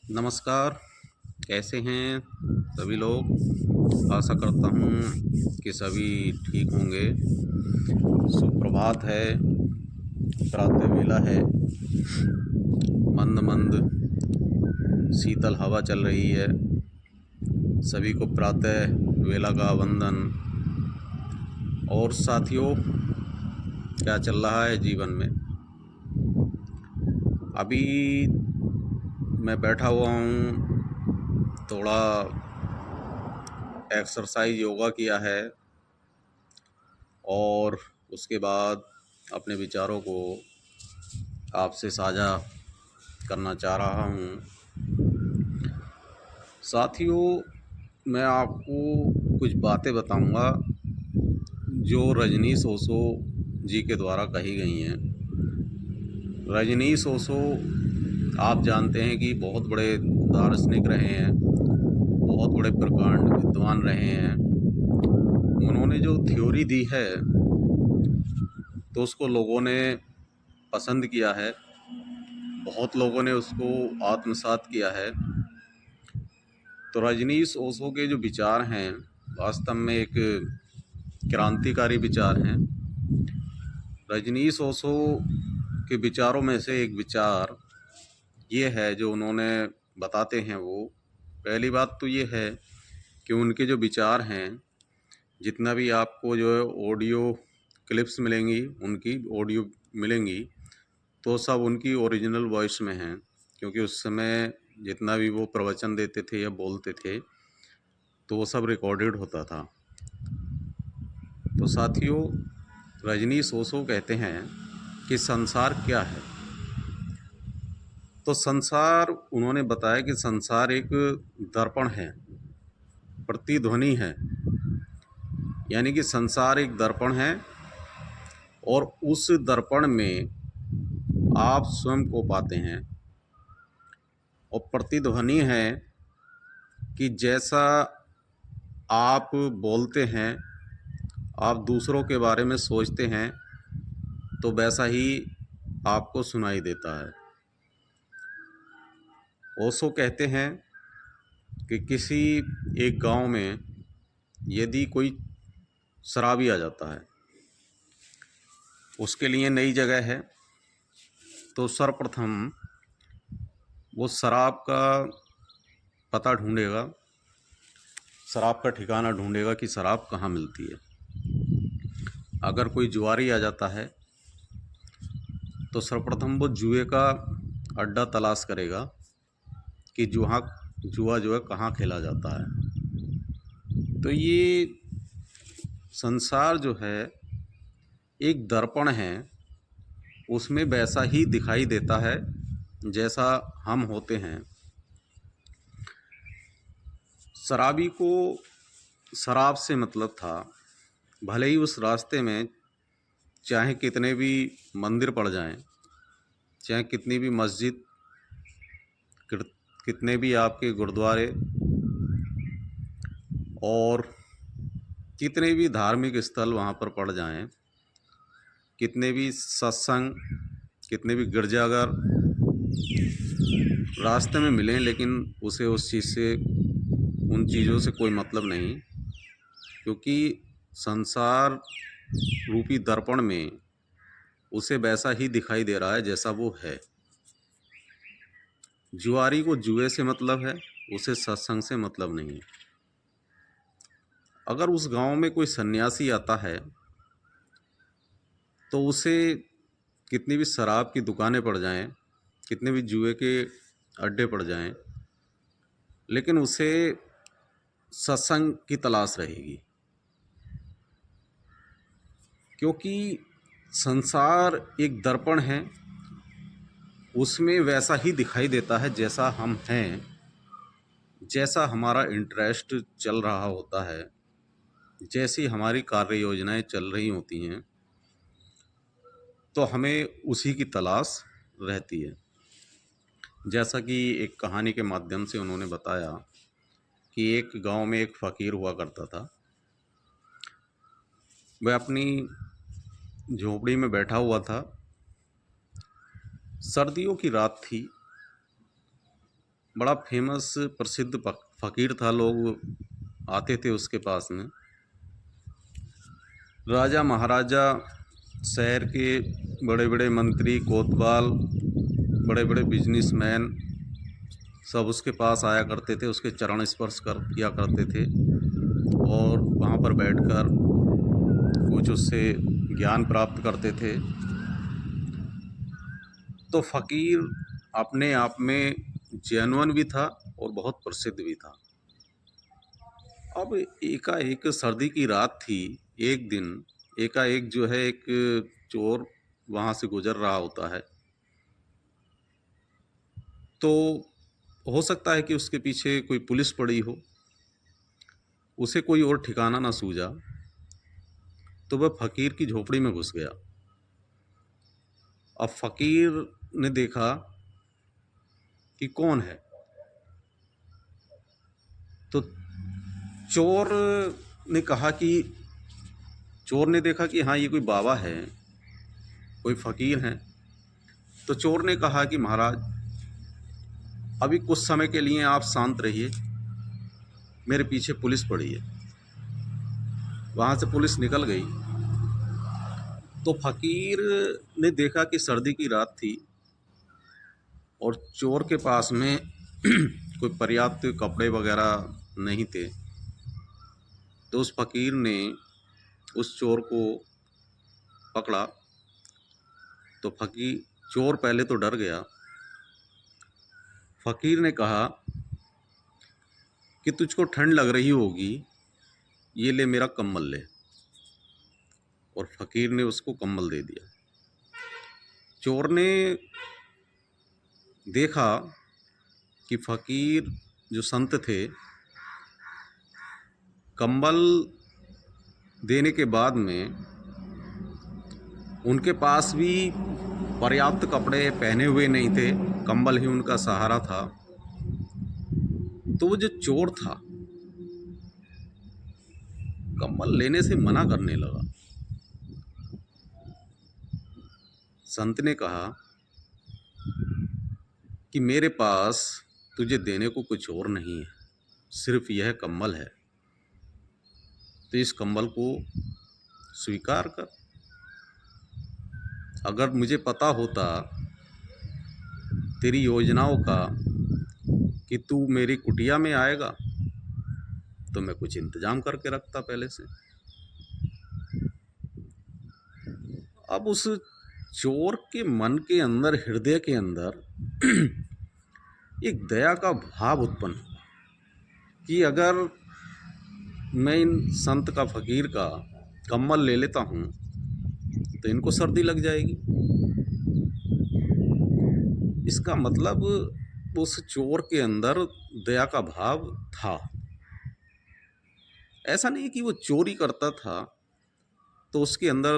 नमस्कार। कैसे हैं सभी लोग? आशा करता हूँ कि सभी ठीक होंगे। सुप्रभात है, प्रातः वेला है, मंद मंद शीतल हवा चल रही है। सभी को प्रातः वेला का वंदन। और साथियों, क्या चल रहा है जीवन में? अभी मैं बैठा हुआ हूँ, थोड़ा एक्सरसाइज योगा किया है और उसके बाद अपने विचारों को आपसे साझा करना चाह रहा हूँ। साथियों, मैं आपको कुछ बातें बताऊंगा जो रजनीश ओशो जी के द्वारा कही गई हैं। रजनीश ओशो आप जानते हैं कि बहुत बड़े दार्शनिक रहे हैं, बहुत बड़े प्रकांड विद्वान रहे हैं। उन्होंने जो थ्योरी दी है तो उसको लोगों ने पसंद किया है, बहुत लोगों ने उसको आत्मसात किया है। तो रजनीश ओशो के जो विचार हैं वास्तव में एक क्रांतिकारी विचार हैं। रजनीश ओशो के विचारों में से एक विचार ये है जो उन्होंने बताते हैं। वो पहली बात तो ये है कि उनके जो विचार हैं, जितना भी आपको जो है ऑडियो क्लिप्स मिलेंगी, उनकी ऑडियो मिलेंगी, तो सब उनकी ओरिजिनल वॉइस में हैं, क्योंकि उस समय जितना भी वो प्रवचन देते थे या बोलते थे तो वो सब रिकॉर्डेड होता था। तो साथियों, रजनीश ओशो कहते हैं कि संसार क्या है। तो संसार, उन्होंने बताया कि संसार एक दर्पण है, प्रतिध्वनि है। यानी कि संसार एक दर्पण है और उस दर्पण में आप स्वयं को पाते हैं। और प्रतिध्वनि है कि जैसा आप बोलते हैं, आप दूसरों के बारे में सोचते हैं, तो वैसा ही आपको सुनाई देता है। ओशो कहते हैं कि किसी एक गांव में यदि कोई शराबी आ जाता है, उसके लिए नई जगह है, तो सर्वप्रथम वो शराब का पता ढूंढेगा, शराब का ठिकाना ढूंढेगा कि शराब कहाँ मिलती है। अगर कोई जुआरी आ जाता है तो सर्वप्रथम वो जुए का अड्डा तलाश करेगा कि जुआ जो है कहाँ खेला जाता है। तो ये संसार जो है एक दर्पण है, उसमें वैसा ही दिखाई देता है जैसा हम होते हैं। शराबी को शराब से मतलब था, भले ही उस रास्ते में चाहे कितने भी मंदिर पड़ जाएं, चाहे कितनी भी मस्जिद, कितने भी आपके गुरुद्वारे और कितने भी धार्मिक स्थल वहाँ पर पड़ जाएं, कितने भी सत्संग, कितने भी गिरजाघर रास्ते में मिलें, लेकिन उसे उस चीज़ से, उन चीज़ों से कोई मतलब नहीं, क्योंकि संसार रूपी दर्पण में उसे वैसा ही दिखाई दे रहा है जैसा वो है। जुआरी को जुए से मतलब है, उसे सत्संग से मतलब नहीं। अगर उस गांव में कोई सन्यासी आता है तो उसे कितनी भी शराब की दुकानें पड़ जाएं, कितने भी जुए के अड्डे पड़ जाएं, लेकिन उसे सत्संग की तलाश रहेगी, क्योंकि संसार एक दर्पण है, उसमें वैसा ही दिखाई देता है जैसा हम हैं, जैसा हमारा इंटरेस्ट चल रहा होता है, जैसी हमारी कार्य योजनाएं चल रही होती हैं, तो हमें उसी की तलाश रहती है। जैसा कि एक कहानी के माध्यम से उन्होंने बताया कि एक गांव में एक फ़कीर हुआ करता था। वह अपनी झोपड़ी में बैठा हुआ था। सर्दियों की रात थी बड़ा फेमस प्रसिद्ध फ़कीर था। लोग आते थे उसके पास में। राजा महाराजा, शहर के बड़े बड़े मंत्री, कोतवाल, बड़े बड़े बिजनेसमैन सब उसके पास आया करते थे, उसके चरण स्पर्श किया करते थे और वहाँ पर बैठकर कुछ उससे ज्ञान प्राप्त करते थे। तो फ़कीर अपने आप में जेन्युइन भी था और बहुत प्रसिद्ध भी था। अब एकाएक सर्दी की रात थी। एक दिन एकाएक जो है एक चोर वहाँ से गुजर रहा होता है। तो हो सकता है कि उसके पीछे कोई पुलिस पड़ी हो, उसे कोई और ठिकाना ना सूझा, तो वह फ़कीर की झोपड़ी में घुस गया। अब फ़कीर ने देखा कि कौन है, तो चोर ने कहा कि चोर ने देखा कि हाँ, ये कोई बाबा है, कोई फ़कीर हैं। तो चोर ने कहा कि महाराज, अभी कुछ समय के लिए आप शांत रहिए, मेरे पीछे पुलिस पड़ी है। वहाँ से पुलिस निकल गई। तो फ़कीर ने देखा कि सर्दी की रात थी और चोर के पास में कोई पर्याप्त कपड़े वगैरह नहीं थे। तो उस फ़कीर ने उस चोर को पकड़ा। तो फ़कीर चोर पहले तो डर गया। फ़कीर ने कहा कि तुझको ठंड लग रही होगी, ये ले मेरा कम्बल ले। और फ़कीर ने उसको कम्बल दे दिया। चोर ने देखा कि फ़कीर जो संत थे, कम्बल देने के बाद में उनके पास भी पर्याप्त कपड़े पहने हुए नहीं थे, कम्बल ही उनका सहारा था। तो वो जो चोर था, कम्बल लेने से मना करने लगा। संत ने कहा कि मेरे पास तुझे देने को कुछ और नहीं है, सिर्फ यह कम्बल है, तो इस कम्बल को स्वीकार कर। अगर मुझे पता होता तेरी योजनाओं का कि तू मेरी कुटिया में आएगा, तो मैं कुछ इंतजाम करके रखता पहले से। अब उस चोर के मन के अंदर, हृदय के अंदर एक दया का भाव उत्पन्न हुआ कि अगर मैं इन संत का, फ़कीर का कम्बल ले लेता हूँ तो इनको सर्दी लग जाएगी। इसका मतलब उस चोर के अंदर दया का भाव था। ऐसा नहीं कि वो चोरी करता था तो उसके अंदर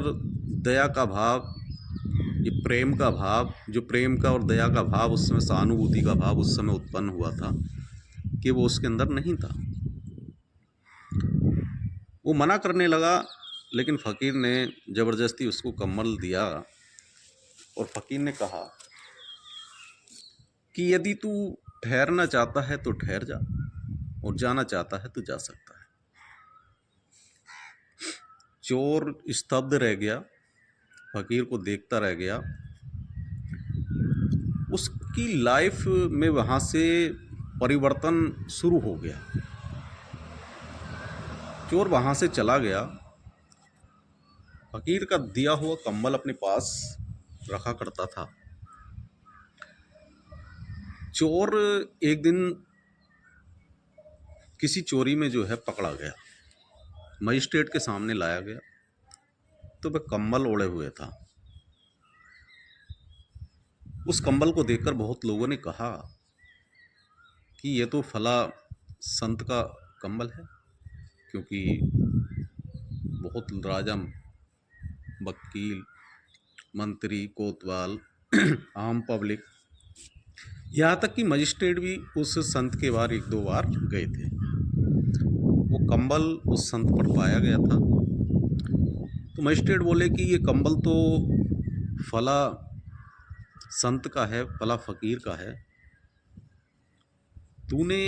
दया का भाव, ये प्रेम का भाव, जो प्रेम का और दया का भाव उस समय, सहानुभूति का भाव उस समय उत्पन्न हुआ था, कि वो उसके अंदर नहीं था। वो मना करने लगा, लेकिन फ़कीर ने ज़बरदस्ती उसको कम्बल दिया और फ़कीर ने कहा कि यदि तू ठहरना चाहता है तो ठहर जा, और जाना चाहता है तो जा सकता है। चोर स्तब्ध रह गया, फ़कीर को देखता रह गया। उसकी लाइफ में वहाँ से परिवर्तन शुरू हो गया। चोर वहाँ से चला गया। फ़कीर का दिया हुआ कम्बल अपने पास रखा करता था। चोर एक दिन किसी चोरी में जो है पकड़ा गया, मजिस्ट्रेट के सामने लाया गया, तो वह कम्बल ओढ़े हुए था। उस कम्बल को देखकर बहुत लोगों ने कहा कि ये तो फला संत का कम्बल है, क्योंकि बहुत राजा, वकील, मंत्री, कोतवाल, आम पब्लिक, यहाँ तक कि मजिस्ट्रेट भी उस संत के बार एक दो बार गए थे। वो कम्बल उस संत पर पाया गया था। तो मजिस्ट्रेट बोले कि ये कम्बल तो फला संत का है, फला फ़कीर का है, तूने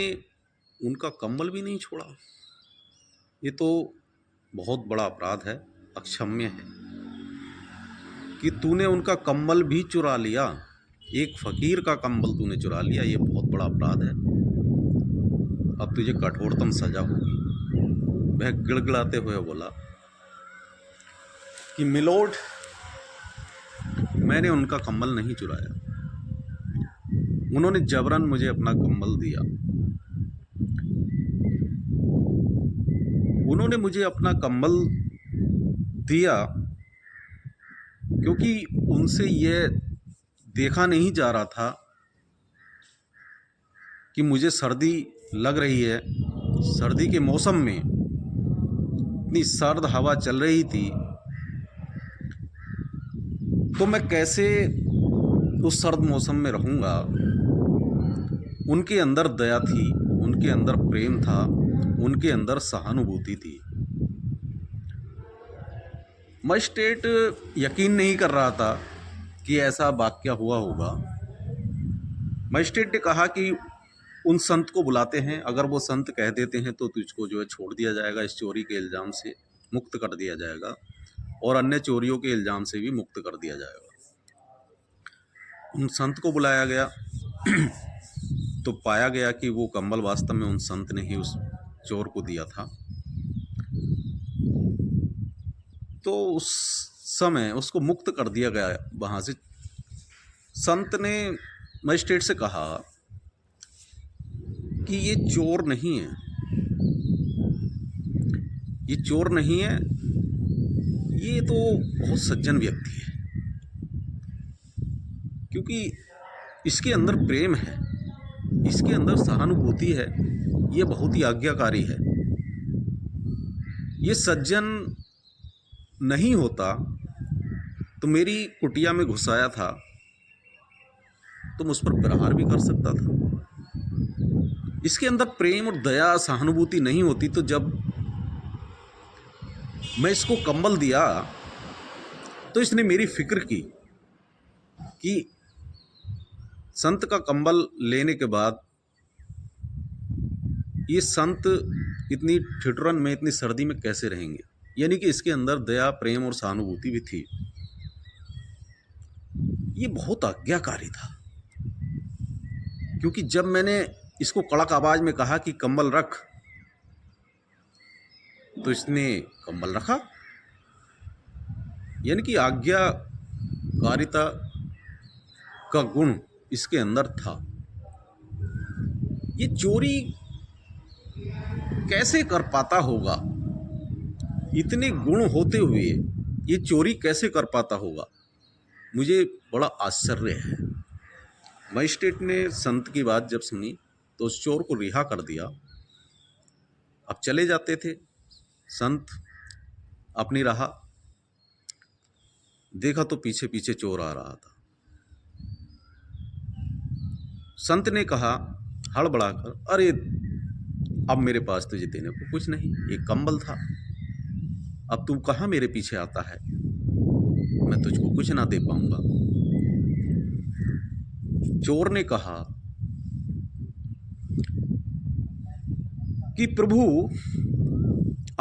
उनका कंबल भी नहीं छोड़ा। ये तो बहुत बड़ा अपराध है, अक्षम्य है कि तूने उनका कंबल भी चुरा लिया। एक फ़कीर का कंबल तूने चुरा लिया, ये बहुत बड़ा अपराध है। अब तुझे कठोरतम सज़ा होगी। वह गिड़गिड़ाते हुए बोला कि मिलोड, मैंने उनका कंबल नहीं चुराया, उन्होंने जबरन मुझे अपना कंबल दिया। उन्होंने मुझे अपना कंबल दिया क्योंकि उनसे यह देखा नहीं जा रहा था कि मुझे सर्दी लग रही है। सर्दी के मौसम में इतनी सर्द हवा चल रही थी, तो मैं कैसे उस सर्द मौसम में रहूँगा। उनके अंदर दया थी, उनके अंदर प्रेम था, उनके अंदर सहानुभूति थी। मजिस्ट्रेट यकीन नहीं कर रहा था कि ऐसा वाकया हुआ होगा। मजिस्ट्रेट ने कहा कि उन संत को बुलाते हैं, अगर वो संत कह देते हैं तो तुझको जो है छोड़ दिया जाएगा, इस चोरी के इल्ज़ाम से मुक्त कर दिया जाएगा और अन्य चोरियों के इल्ज़ाम से भी मुक्त कर दिया जाएगा। उन संत को बुलाया गया तो पाया गया कि वो कंबल वास्तव में उन संत ने ही उस चोर को दिया था। तो उस समय उसको मुक्त कर दिया गया वहाँ से। संत ने मजिस्ट्रेट से कहा कि ये चोर नहीं है, ये चोर नहीं है, ये तो बहुत सज्जन व्यक्ति है, क्योंकि इसके अंदर प्रेम है, इसके अंदर सहानुभूति है, ये बहुत ही आज्ञाकारी है। ये सज्जन नहीं होता तो मेरी कुटिया में घुसाया था तो मुझ पर प्रहार भी कर सकता था। इसके अंदर प्रेम और दया सहानुभूति नहीं होती तो जब मैं इसको कंबल दिया तो इसने मेरी फिक्र की कि संत का कंबल लेने के बाद ये संत इतनी ठिठुरन में, इतनी सर्दी में कैसे रहेंगे। यानी कि इसके अंदर दया, प्रेम और सहानुभूति भी थी। ये बहुत आज्ञाकारी था, क्योंकि जब मैंने इसको कड़क आवाज में कहा कि कंबल रख, तो इसने कंबल रखा। यानी कि आज्ञाकारिता का गुण इसके अंदर था। ये चोरी कैसे कर पाता होगा, इतने गुण होते हुए ये चोरी कैसे कर पाता होगा, मुझे बड़ा आश्चर्य है। मजिस्ट्रेट ने संत की बात जब सुनी तो उस चोर को रिहा कर दिया। अब चले जाते थे संत अपनी राह। देखा तो पीछे पीछे चोर आ रहा था। संत ने कहा हड़बड़ाकर, अरे अब मेरे पास तुझे देने को कुछ नहीं, एक कंबल था, अब तू कहाँ मेरे पीछे आता है, मैं तुझको कुछ ना दे पाऊंगा। चोर ने कहा कि प्रभु,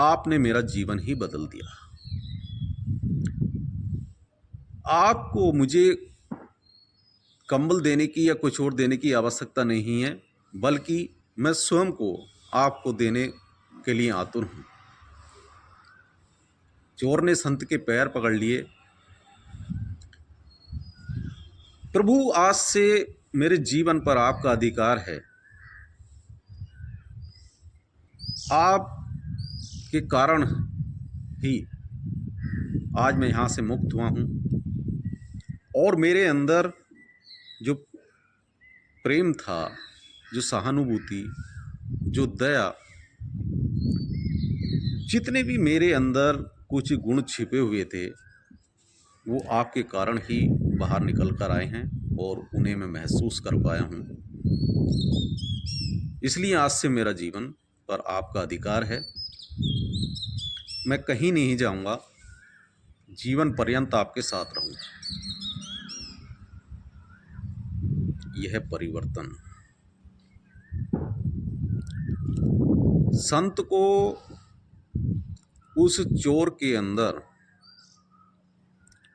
आपने मेरा जीवन ही बदल दिया। आपको मुझे कंबल देने की या कुछ और देने की आवश्यकता नहीं है, बल्कि मैं स्वयं को आपको देने के लिए आतुर हूँ। चोर ने संत के पैर पकड़ लिए। प्रभु, आज से मेरे जीवन पर आपका अधिकार है। आप के कारण ही आज मैं यहाँ से मुक्त हुआ हूँ, और मेरे अंदर जो प्रेम था, जो सहानुभूति, जो दया, जितने भी मेरे अंदर कुछ गुण छिपे हुए थे, वो आपके कारण ही बाहर निकल कर आए हैं और उन्हें मैं महसूस कर पाया हूँ। इसलिए आज से मेरा जीवन पर आपका अधिकार है। मैं कहीं नहीं जाऊँगा, जीवन पर्यंत आपके साथ रहूँगा। यह परिवर्तन संत को उस चोर के अंदर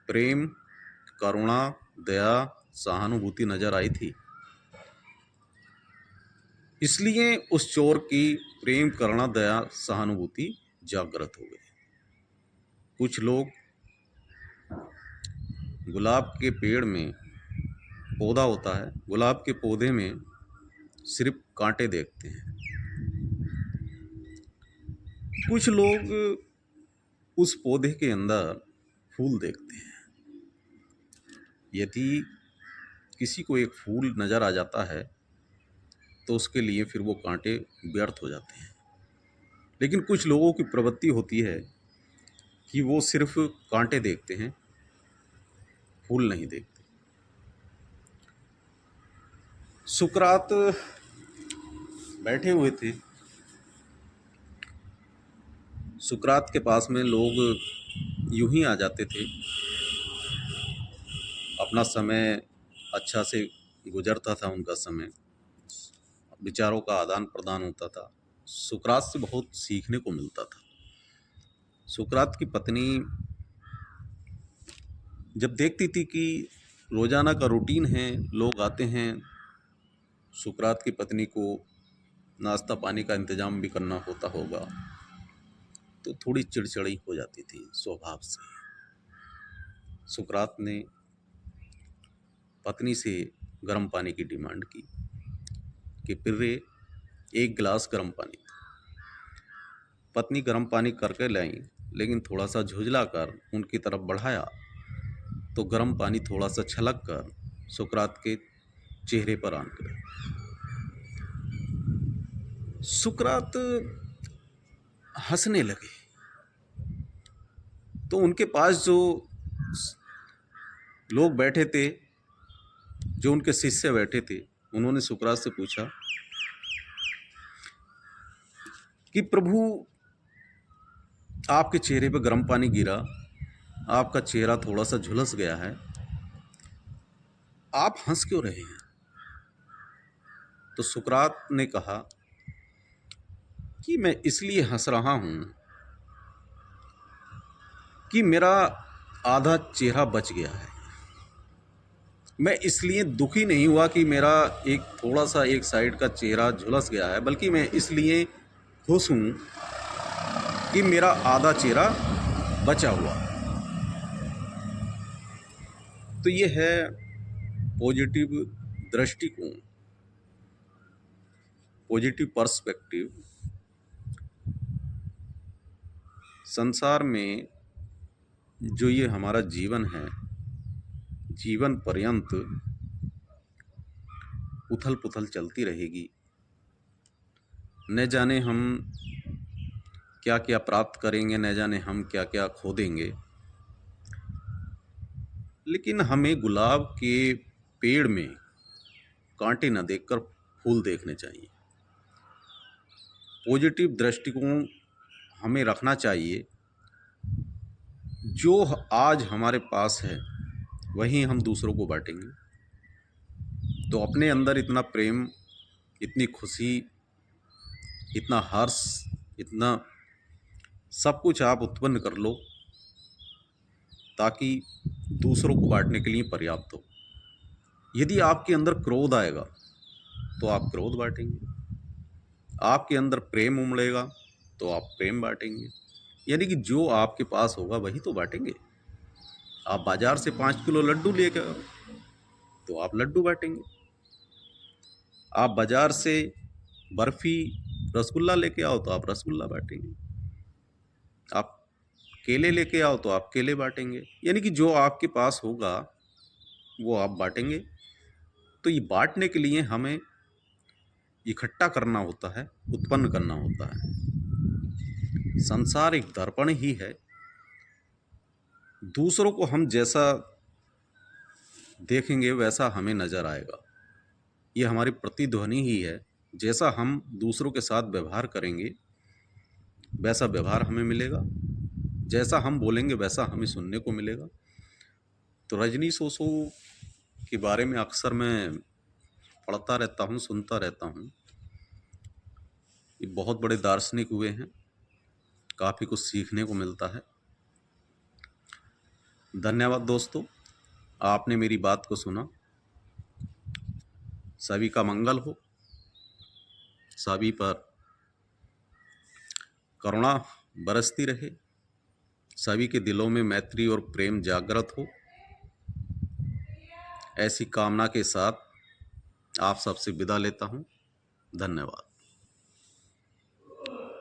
प्रेम, करुणा, दया, सहानुभूति नजर आई थी, इसलिए उस चोर की प्रेम, करुणा, दया, सहानुभूति जागृत हो गई। कुछ लोग गुलाब के पेड़ में पौधा होता है, गुलाब के पौधे में सिर्फ कांटे देखते हैं। कुछ लोग उस पौधे के अंदर फूल देखते हैं। यदि किसी को एक फूल नज़र आ जाता है तो उसके लिए फिर वो कांटे व्यर्थ हो जाते हैं। लेकिन कुछ लोगों की प्रवृत्ति होती है कि वो सिर्फ कांटे देखते हैं, फूल नहीं देखते। सुकरात बैठे हुए थे। सुकरात के पास में लोग यूं ही आ जाते थे, अपना समय अच्छा से गुजरता था, उनका समय, विचारों का आदान प्रदान होता था। सुकरात से बहुत सीखने को मिलता था। सुकरात की पत्नी जब देखती थी कि रोजाना का रूटीन है, लोग आते हैं, सुकरात की पत्नी को नाश्ता पानी का इंतजाम भी करना होता होगा, तो थोड़ी चिड़चिड़ी हो जाती थी स्वभाव से। सुकरात ने पत्नी से गर्म पानी की डिमांड की कि पिर्रे एक गिलास गर्म पानी। पत्नी गर्म पानी करके लाई, लेकिन थोड़ा सा झुंझला कर उनकी तरफ बढ़ाया तो गर्म पानी थोड़ा सा छलक कर सुकरात के चेहरे पर आन गया। सुकरात हंसने लगे तो उनके पास जो लोग बैठे थे, जो उनके शिष्य बैठे थे, उन्होंने सुकरात से पूछा कि प्रभु, आपके चेहरे पे गर्म पानी गिरा, आपका चेहरा थोड़ा सा झुलस गया है, आप हंस क्यों रहे हैं? तो सुकरात ने कहा कि मैं इसलिए हंस रहा हूं कि मेरा आधा चेहरा बच गया है। मैं इसलिए दुखी नहीं हुआ कि मेरा एक थोड़ा सा एक साइड का चेहरा झुलस गया है, बल्कि मैं इसलिए खुश हूं कि मेरा आधा चेहरा बचा हुआ। तो ये है पॉजिटिव दृष्टिकोण, पॉजिटिव पर्सपेक्टिव। संसार में जो ये हमारा जीवन है, जीवन पर्यंत उथल पुथल चलती रहेगी। न जाने हम क्या क्या प्राप्त करेंगे, न जाने हम क्या क्या खो देंगे, लेकिन हमें गुलाब के पेड़ में कांटे न देखकर फूल देखने चाहिए। पॉजिटिव दृष्टिकोण हमें रखना चाहिए। जो आज हमारे पास है वही हम दूसरों को बांटेंगे। तो अपने अंदर इतना प्रेम, इतनी खुशी, इतना हर्ष, इतना सब कुछ आप उत्पन्न कर लो ताकि दूसरों को बांटने के लिए पर्याप्त हो। यदि आपके अंदर क्रोध आएगा तो आप क्रोध बांटेंगे, आपके अंदर प्रेम उमड़ेगा तो आप प्रेम बांटेंगे। यानी कि जो आपके पास होगा वही तो बांटेंगे। आप बाजार से 5 किलो लड्डू लेकर आओ तो आप लड्डू बांटेंगे। आप बाजार से बर्फी, रसगुल्ला लेके आओ तो आप रसगुल्ला बांटेंगे। आप केले लेके आओ तो आप केले बांटेंगे। यानी कि जो आपके पास होगा वो आप बांटेंगे। तो ये बांटने के लिए हमें इकट्ठा करना होता है, उत्पन्न करना होता है। संसार एक दर्पण ही है। दूसरों को हम जैसा देखेंगे वैसा हमें नजर आएगा। ये हमारी प्रतिध्वनि ही है। जैसा हम दूसरों के साथ व्यवहार करेंगे वैसा व्यवहार हमें मिलेगा, जैसा हम बोलेंगे वैसा हमें सुनने को मिलेगा। तो रजनीश ओशो के बारे में अक्सर मैं पढ़ता रहता हूँ, सुनता रहता हूँ। ये बहुत बड़े दार्शनिक हुए हैं, काफ़ी कुछ सीखने को मिलता है। धन्यवाद दोस्तों, आपने मेरी बात को सुना। सभी का मंगल हो, सभी पर करुणा बरसती रहे, सभी के दिलों में मैत्री और प्रेम जागृत हो। ऐसी कामना के साथ आप सबसे विदा लेता हूँ। धन्यवाद।